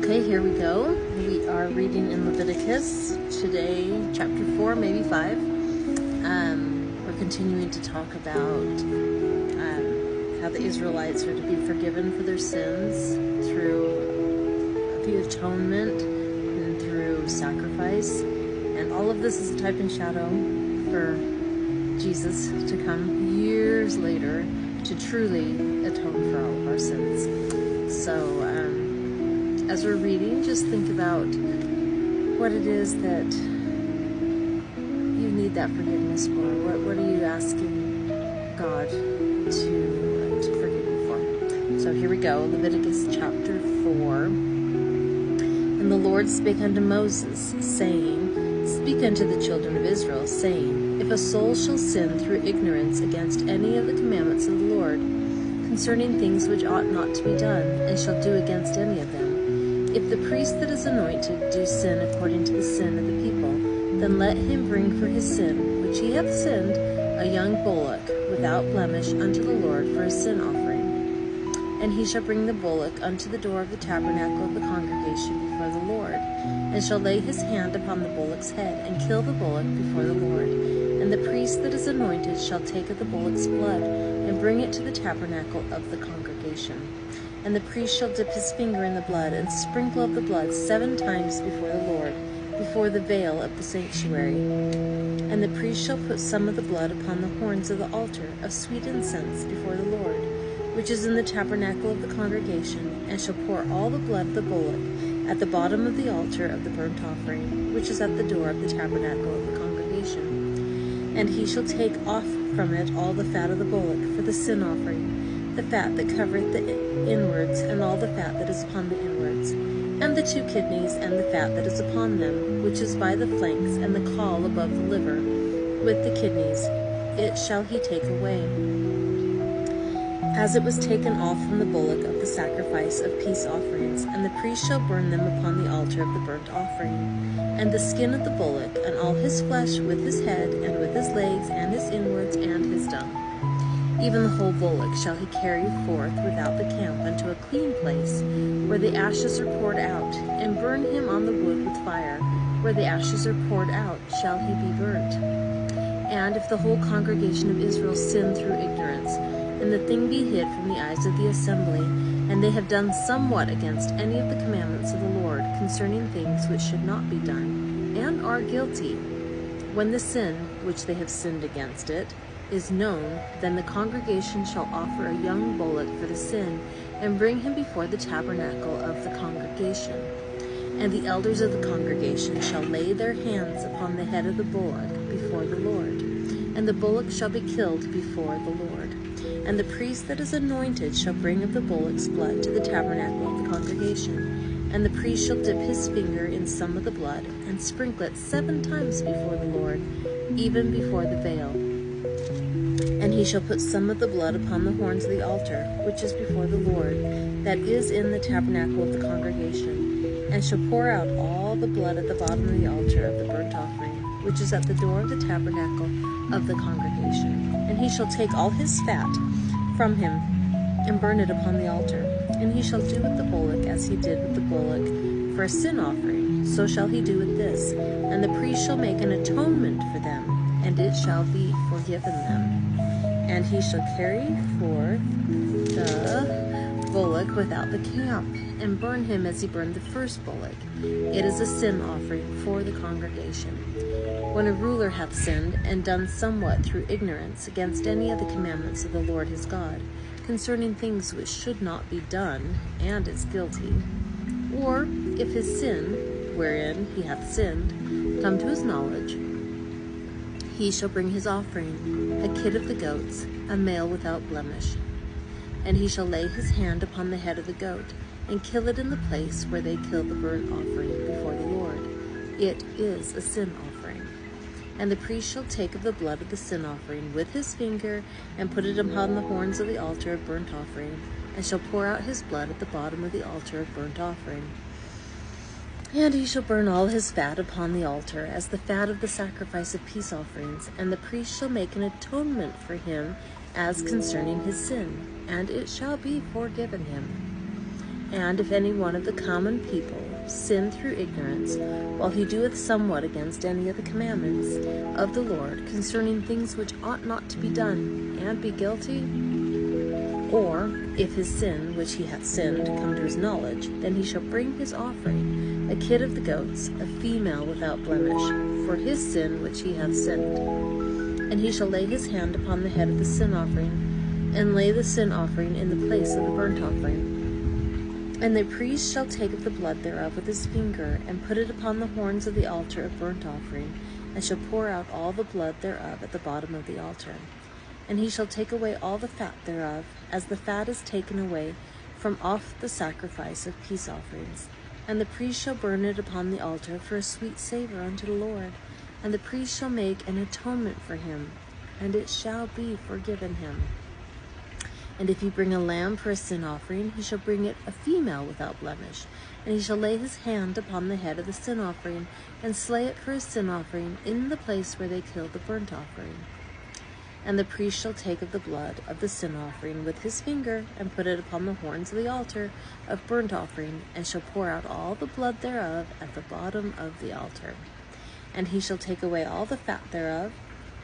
Okay, here we go. We are reading in Leviticus today, chapter 4, maybe 5. We're continuing to talk about how the Israelites are to be forgiven for their sins through the atonement and through sacrifice. And all of this is a type and shadow for Jesus to come years later to truly atone for all of our sins. So, as we're reading, just think about what it is that you need that forgiveness for. What are you asking God to forgive you for? So here we go, Leviticus chapter 4. And the Lord spake unto Moses, saying, Speak unto the children of Israel, saying, If a soul shall sin through ignorance against any of the commandments of the Lord, concerning things which ought not to be done, and shall do against any of them, if the priest that is anointed do sin according to the sin of the people, then let him bring for his sin, which he hath sinned, a young bullock, without blemish, unto the Lord for a sin offering. And he shall bring the bullock unto the door of the tabernacle of the congregation before the Lord, and shall lay his hand upon the bullock's head, and kill the bullock before the Lord. And the priest that is anointed shall take of the bullock's blood, and bring it to the tabernacle of the congregation. And the priest shall dip his finger in the blood, and sprinkle of the blood 7 times before the Lord, before the veil of the sanctuary. And the priest shall put some of the blood upon the horns of the altar of sweet incense before the Lord, which is in the tabernacle of the congregation, and shall pour all the blood of the bullock at the bottom of the altar of the burnt offering, which is at the door of the tabernacle of the congregation. And he shall take off from it all the fat of the bullock for the sin offering, the fat that covereth the inwards, and all the fat that is upon the inwards, and the 2 kidneys, and the fat that is upon them, which is by the flanks, and the caul above the liver, with the kidneys, it shall he take away, as it was taken off from the bullock of the sacrifice of peace offerings, and the priest shall burn them upon the altar of the burnt offering. And the skin of the bullock, and all his flesh, with his head, and with his legs, and his inwards, and his dung, even the whole bullock shall he carry forth without the camp unto a clean place, where the ashes are poured out, and burn him on the wood with fire. Where the ashes are poured out shall he be burnt. And if the whole congregation of Israel sin through ignorance, and the thing be hid from the eyes of the assembly, and they have done somewhat against any of the commandments of the Lord concerning things which should not be done, and are guilty, when the sin which they have sinned against it is known, then the congregation shall offer a young bullock for the sin, and bring him before the tabernacle of the congregation. And the elders of the congregation shall lay their hands upon the head of the bullock before the Lord, and the bullock shall be killed before the Lord. And the priest that is anointed shall bring of the bullock's blood to the tabernacle of the congregation, and the priest shall dip his finger in some of the blood, and sprinkle it 7 times before the Lord, even before the veil. And he shall put some of the blood upon the horns of the altar, which is before the Lord, that is in the tabernacle of the congregation, and shall pour out all the blood at the bottom of the altar of the burnt offering, which is at the door of the tabernacle of the congregation. And he shall take all his fat from him, and burn it upon the altar. And he shall do with the bullock as he did with the bullock for a sin offering, so shall he do with this. And the priest shall make an atonement for them, and it shall be forgiven them. And he shall carry forth the bullock without the camp, and burn him as he burned the first bullock. It is a sin offering for the congregation. When a ruler hath sinned, and done somewhat through ignorance against any of the commandments of the Lord his God, concerning things which should not be done, and is guilty, or if his sin, wherein he hath sinned, come to his knowledge, he shall bring his offering, a kid of the goats, a male without blemish. And he shall lay his hand upon the head of the goat, and kill it in the place where they kill the burnt offering before the Lord. It is a sin offering. And the priest shall take of the blood of the sin offering with his finger, and put it upon the horns of the altar of burnt offering, and shall pour out his blood at the bottom of the altar of burnt offering. And he shall burn all his fat upon the altar, as the fat of the sacrifice of peace offerings, and the priest shall make an atonement for him as concerning his sin, and it shall be forgiven him. And if any one of the common people sin through ignorance, while he doeth somewhat against any of the commandments of the Lord concerning things which ought not to be done, and be guilty, or if his sin which he hath sinned come to his knowledge, then he shall bring his offering, a kid of the goats, a female without blemish, for his sin which he hath sinned. And he shall lay his hand upon the head of the sin offering, and lay the sin offering in the place of the burnt offering. And the priest shall take of the blood thereof with his finger, and put it upon the horns of the altar of burnt offering, and shall pour out all the blood thereof at the bottom of the altar. And he shall take away all the fat thereof, as the fat is taken away from off the sacrifice of peace offerings. And the priest shall burn it upon the altar for a sweet savour unto the Lord. And the priest shall make an atonement for him, and it shall be forgiven him. And if he bring a lamb for a sin offering, he shall bring it a female without blemish. And he shall lay his hand upon the head of the sin offering, and slay it for his sin offering in the place where they killed the burnt offering. And the priest shall take of the blood of the sin offering with his finger, and put it upon the horns of the altar of burnt offering, and shall pour out all the blood thereof at the bottom of the altar. And he shall take away all the fat thereof,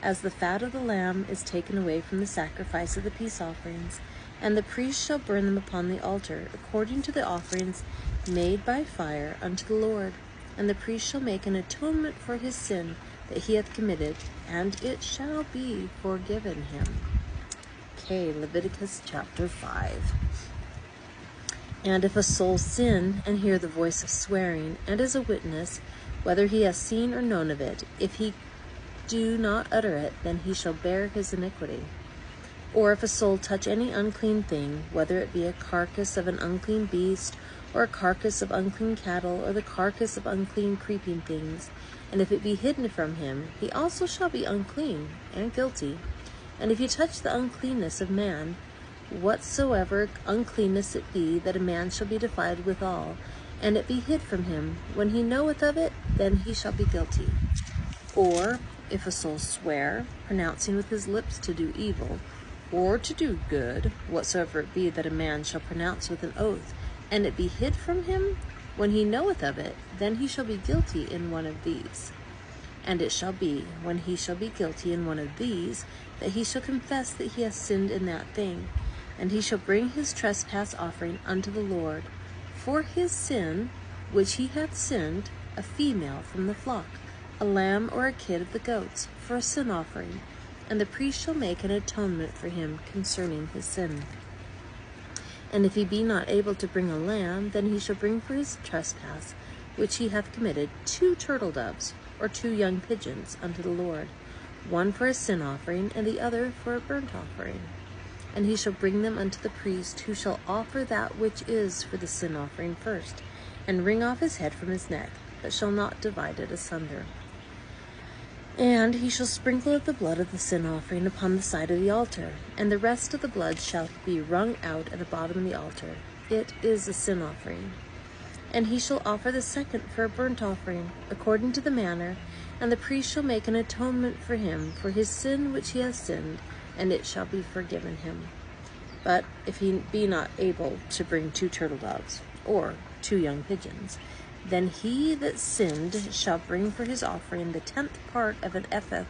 as the fat of the lamb is taken away from the sacrifice of the peace offerings. And the priest shall burn them upon the altar, according to the offerings made by fire unto the Lord. And the priest shall make an atonement for his sin that he hath committed, and it shall be forgiven him. Okay, Leviticus chapter 5. And if a soul sin, and hear the voice of swearing, and is a witness, whether he has seen or known of it, if he do not utter it, then he shall bear his iniquity. Or if a soul touch any unclean thing, whether it be a carcass of an unclean beast, or a carcass of unclean cattle, or the carcass of unclean creeping things, and if it be hidden from him, he also shall be unclean and guilty. And if he touch the uncleanness of man, whatsoever uncleanness it be, that a man shall be defiled withal, and it be hid from him, when he knoweth of it, then he shall be guilty. Or if a soul swear, pronouncing with his lips to do evil, or to do good, whatsoever it be that a man shall pronounce with an oath, and it be hid from him, when he knoweth of it, then he shall be guilty in one of these. And it shall be, when he shall be guilty in one of these, that he shall confess that he hath sinned in that thing, and he shall bring his trespass offering unto the Lord, for his sin which he hath sinned, a female from the flock, a lamb or a kid of the goats, for a sin offering, and the priest shall make an atonement for him concerning his sin. And if he be not able to bring a lamb, then he shall bring for his trespass, which he hath committed, 2 turtle doves, or 2 young pigeons, unto the Lord, one for a sin offering, and the other for a burnt offering. And he shall bring them unto the priest, who shall offer that which is for the sin offering first, and wring off his head from his neck, but shall not divide it asunder. And he shall sprinkle of the blood of the sin offering upon the side of the altar, and the rest of the blood shall be wrung out at the bottom of the altar. It is a sin offering. And he shall offer the second for a burnt offering, according to the manner, and the priest shall make an atonement for him for his sin which he has sinned, and it shall be forgiven him. But if he be not able to bring 2 turtle doves, or 2 young pigeons, then he that sinned shall bring for his offering the 10th part of an ephah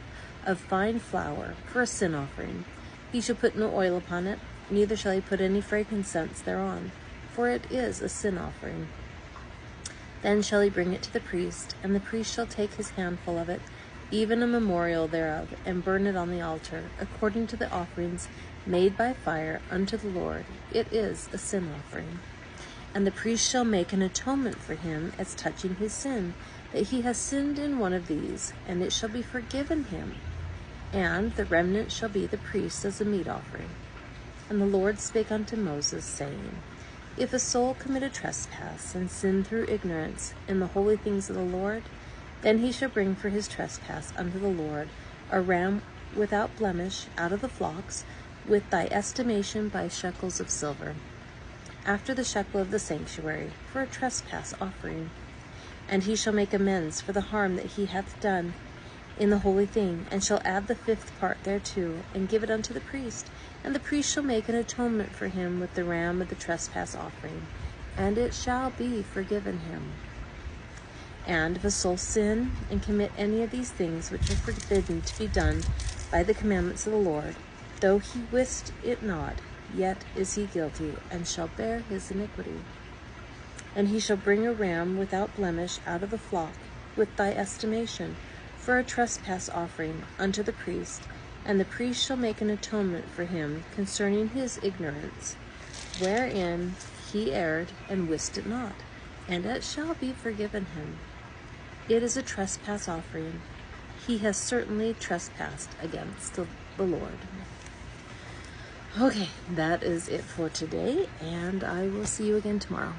of fine flour for a sin offering. He shall put no oil upon it, neither shall he put any frankincense thereon, for it is a sin offering. Then shall he bring it to the priest, and the priest shall take his handful of it, even a memorial thereof, and burn it on the altar, according to the offerings made by fire unto the Lord. It is a sin offering. And the priest shall make an atonement for him as touching his sin, that he has sinned in one of these, and it shall be forgiven him. And the remnant shall be the priest as a meat offering. And the Lord spake unto Moses, saying, If a soul commit a trespass, and sin through ignorance in the holy things of the Lord, then he shall bring for his trespass unto the Lord a ram without blemish out of the flocks, with thy estimation by shekels of silver, after the shekel of the sanctuary, for a trespass offering. And he shall make amends for the harm that he hath done in the holy thing, and shall add the 5th part thereto, and give it unto the priest. And the priest shall make an atonement for him with the ram of the trespass offering, and it shall be forgiven him. And if a soul sin and commit any of these things which are forbidden to be done by the commandments of the Lord, though he wist it not, yet is he guilty, and shall bear his iniquity. And he shall bring a ram without blemish out of the flock, with thy estimation, for a trespass offering unto the priest, and the priest shall make an atonement for him concerning his ignorance, wherein he erred and wist it not, and it shall be forgiven him. It is a trespass offering. He has certainly trespassed against the Lord. Okay, that is it for today, and I will see you again tomorrow.